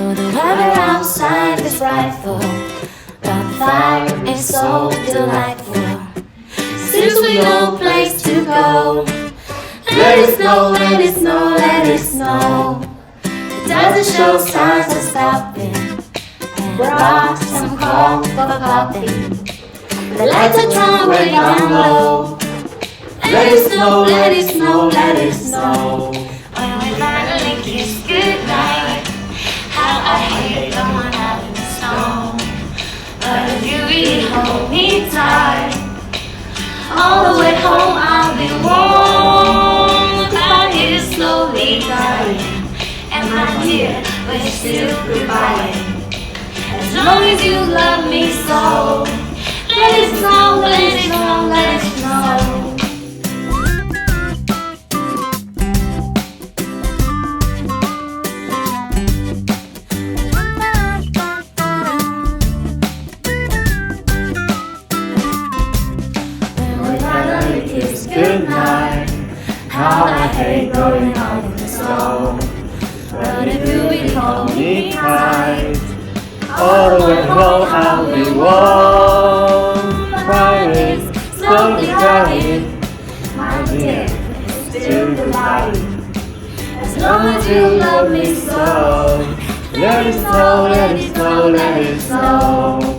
Though the weather outside is frightful, but the fire is so delightful. Since we no place to go, let it snow, let it snow, let it snow. It doesn't show signs of stopping, and brought some corn for popping. The lights are turned way down low. Let it snow, let it snow, let it snow. When we finally kiss goodnight, how I hate going out in the snow. But if you really hold me tight, all the way home I'll be warm. The fire is slowly dying, and my dear, we're still goodbye. As long as you love me so, let it snow, let it snow, let it snow. Good night. How I hate going out in the snow. But if you will hold me tight, all the way home I'll be warm. The fire is slowly dying, my dear, it's still goodbye. As long as you love me so, let it snow, let it snow, let it snow.